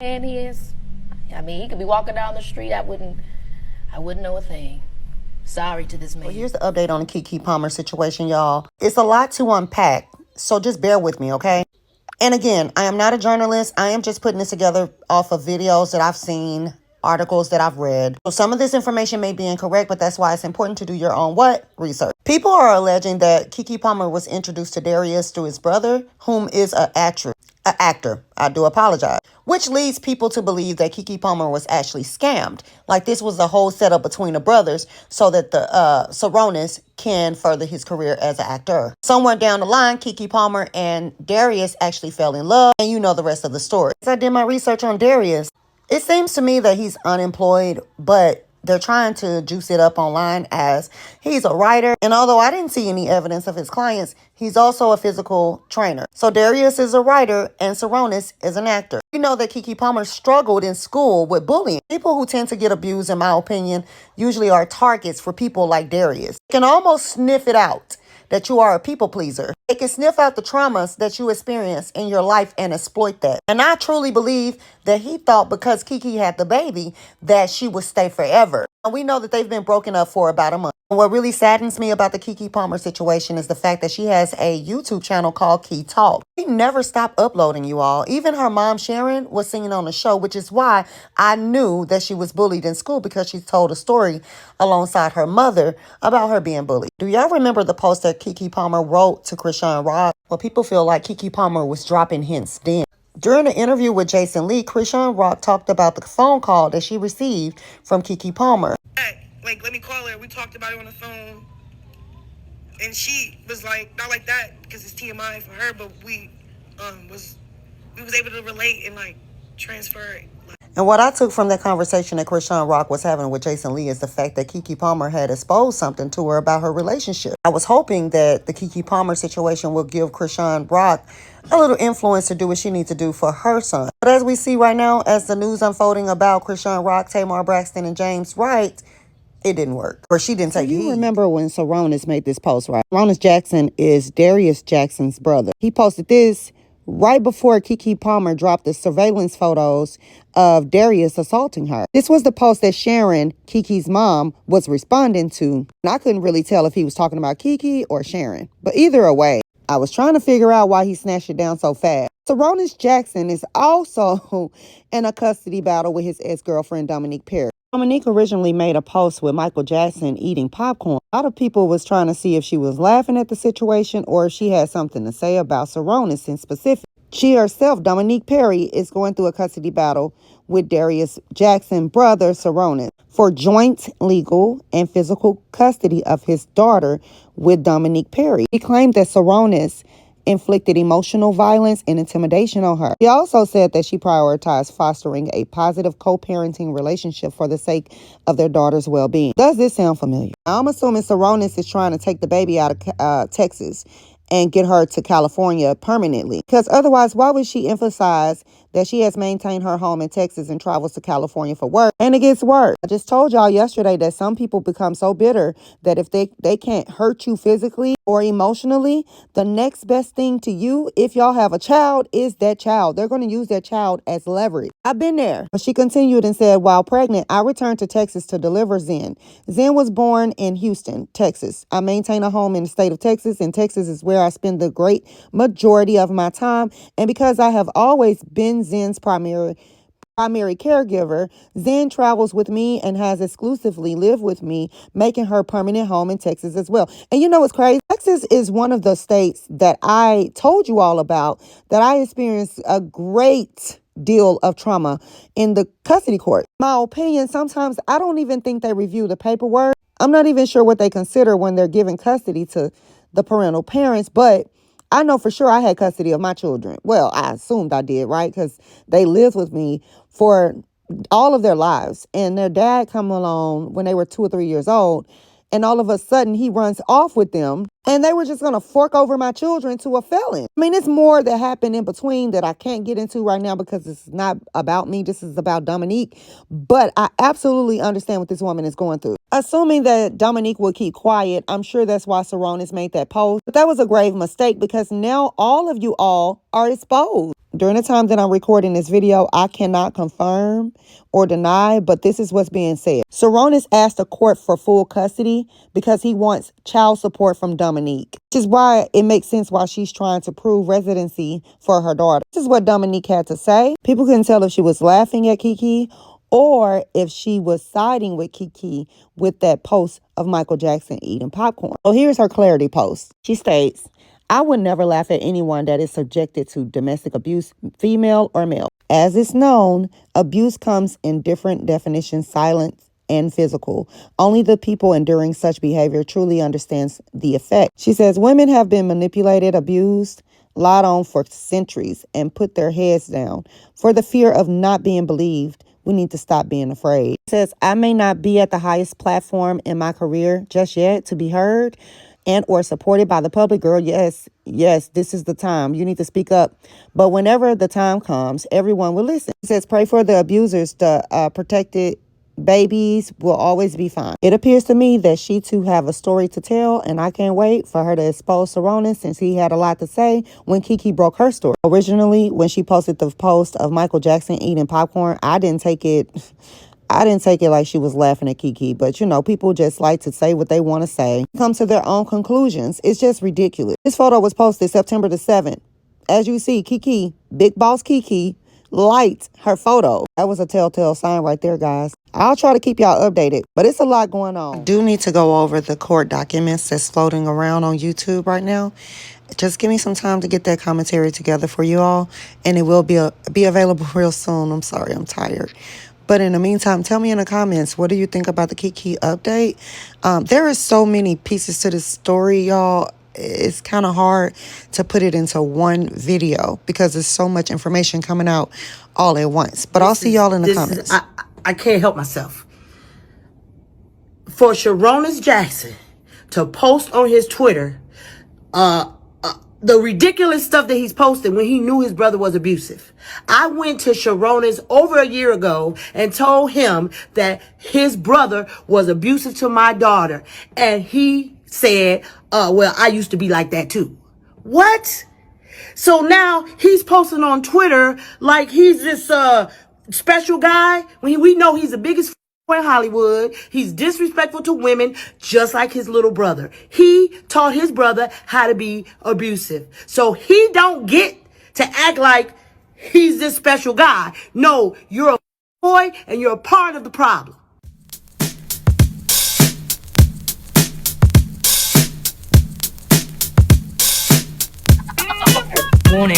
And he is. I mean, he could be walking down the street. I wouldn't know a thing. Sorry to this man. Well, here's the update on the Keke Palmer situation, y'all. It's a lot to unpack, so just bear with me, okay? And again, I am not a journalist. I am just putting this together off of videos that I've seen, articles that I've read. So some of this information may be incorrect, but that's why it's important to do your own what? Research. People are alleging that Keke Palmer was introduced to Darius through his brother, whom is an actor. I do apologize. Which leads people to believe that Keke Palmer was actually scammed. Like this was a whole setup between the brothers so that the Sarunas can further his career as an actor. Somewhere down the line, Keke Palmer and Darius actually fell in love, and you know the rest of the story. As I did my research on Darius, it seems to me that he's unemployed, but they're trying to juice it up online as he's a writer. And although I didn't see any evidence of his clients, he's also a physical trainer. So Darius is a writer and Sarunas is an actor. You know that Keke Palmer struggled in school with bullying. People who tend to get abused, in my opinion, usually are targets for people like Darius. You can almost sniff it out that you are a people pleaser. They can sniff out the traumas that you experience in your life and exploit that. And I truly believe that he thought because Keke had the baby that she would stay forever. And we know that they've been broken up for about a month. What really saddens me about the Keke Palmer situation is the fact that she has a YouTube channel called Key Talk. She never stopped uploading, you all. Even her mom, Sharon, was singing on the show, which is why I knew that she was bullied in school, because she told a story alongside her mother about her being bullied. Do y'all remember the post that Keke Palmer wrote to Krishan Rock? Well, people feel like Keke Palmer was dropping hints then. During the interview with Jason Lee, Krishan Rock talked about the phone call that she received from Keke Palmer. Like, let me call her. We talked about it on the phone. And she was like, not like that, because it's TMI for her, but we was able to relate and, like, transfer it. And what I took from that conversation that Krishan Rock was having with Jason Lee is the fact that Keke Palmer had exposed something to her about her relationship. I was hoping that the Keke Palmer situation will give Krishan Rock a little influence to do what she needs to do for her son. But as we see right now, as the news unfolding about Krishan Rock, Tamar Braxton, and James Wright, it didn't work. Or she didn't take heed. You remember when Sarunas made this post, right? Sarunas Jackson is Darius Jackson's brother. He posted this right before Keke Palmer dropped the surveillance photos of Darius assaulting her. This was the post that Sharon, Keke's mom, was responding to. And I couldn't really tell if he was talking about Keke or Sharon. But either way, I was trying to figure out why he snatched it down so fast. Sarunas Jackson is also in a custody battle with his ex-girlfriend, Dominique Perry. Dominique originally made a post with Michael Jackson eating popcorn. A lot of people was trying to see if she was laughing at the situation or if she had something to say about Sarunas in specific. She herself, Dominique Perry, is going through a custody battle with Darius Jackson, brother Sarunas, for joint legal and physical custody of his daughter with Dominique Perry. He claimed that Sarunas inflicted emotional violence and intimidation on her. He also said that she prioritized fostering a positive co-parenting relationship for the sake of their daughter's well-being. Does this sound familiar? I'm assuming Sarunas is trying to take the baby out of Texas and get her to California permanently. Because otherwise, why would she emphasize that she has maintained her home in Texas and travels to California for work? And it gets worse. I just told y'all yesterday that some people become so bitter that if they can't hurt you physically or emotionally, the next best thing to you, if y'all have a child, is that child. They're going to use that child as leverage. I've been there. But she continued and said, while pregnant, I returned to Texas to deliver Zen. Zen was born in Houston, Texas. I maintain a home in the state of Texas, and Texas is where I spend the great majority of my time. And because I have always been Zen's primary caregiver, Zen travels with me and has exclusively lived with me, making her permanent home in Texas as well. And you know what's crazy? Texas is one of the states that I told you all about that I experienced a great deal of trauma in the custody court. My opinion, sometimes I don't even think they review the paperwork. I'm not even sure what they consider when they're giving custody to the parental parents, but I know for sure I had custody of my children. Well, I assumed I did, right? Because they lived with me for all of their lives. And their dad come along when they were 2 or 3 years old. And all of a sudden, he runs off with them. and they were just going to fork over my children to a felon. I mean, it's more that happened in between that I can't get into right now because it's not about me. This is about Dominique. But I absolutely understand what this woman is going through. Assuming that Dominique will keep quiet, I'm sure that's why Sarunas made that post. But that was a grave mistake because now all of you all are exposed. During the time that I'm recording this video, I cannot confirm or deny, but this is what's being said. Sarunas asked the court for full custody because he wants child support from Dominique, which is why it makes sense why she's trying to prove residency for her daughter. This is what Dominique had to say. People couldn't tell if she was laughing at Keke or if she was siding with Keke with that post of Michael Jackson eating popcorn. So here's her clarity post. She states, I would never laugh at anyone that is subjected to domestic abuse, female or male. As is known, abuse comes in different definitions, silent and physical. Only the people enduring such behavior truly understands the effect. She says, women have been manipulated, abused, lied on for centuries and put their heads down. For the fear of not being believed, we need to stop being afraid. She says, I may not be at the highest platform in my career just yet to be heard and or supported by the public. Girl, yes, this is the time. You need to speak up. But whenever the time comes, everyone will listen. It says, pray for the abusers. The protected babies will always be fine. It appears to me that she too have a story to tell, and I can't wait for her to expose Sarunas since he had a lot to say when Keke broke her story. Originally, when she posted the post of Michael Jackson eating popcorn, I didn't take it like she was laughing at Keke, but you know, people just like to say what they want to say, come to their own conclusions. It's just ridiculous. This photo was posted September the 7th. As you see, Keke, Big Boss Keke, liked her photo. That was a telltale sign right there, guys. I'll try to keep y'all updated, but it's a lot going on. I do need to go over the court documents that's floating around on YouTube right now. Just give me some time to get that commentary together for you all, and it will be available real soon. I'm sorry, I'm tired. But in the meantime, tell me in the comments, what do you think about the Keke update? There is so many pieces to this story, y'all. It's kind of hard to put it into one video because there's so much information coming out all at once. But I'll see y'all in the comments. I can't help myself. For Sarunas Jackson to post on his Twitter the ridiculous stuff that he's posted when he knew his brother was abusive. I went to Sarunas over a year ago and told him that his brother was abusive to my daughter. And he said, well, I used to be like that too. What? So now he's posting on Twitter like he's this special guy when we know he's the biggest in Hollywood. He's disrespectful to women just like his little brother. He taught his brother how to be abusive. So he don't get to act like he's this special guy. No, you're a boy and you're a part of the problem. Warning.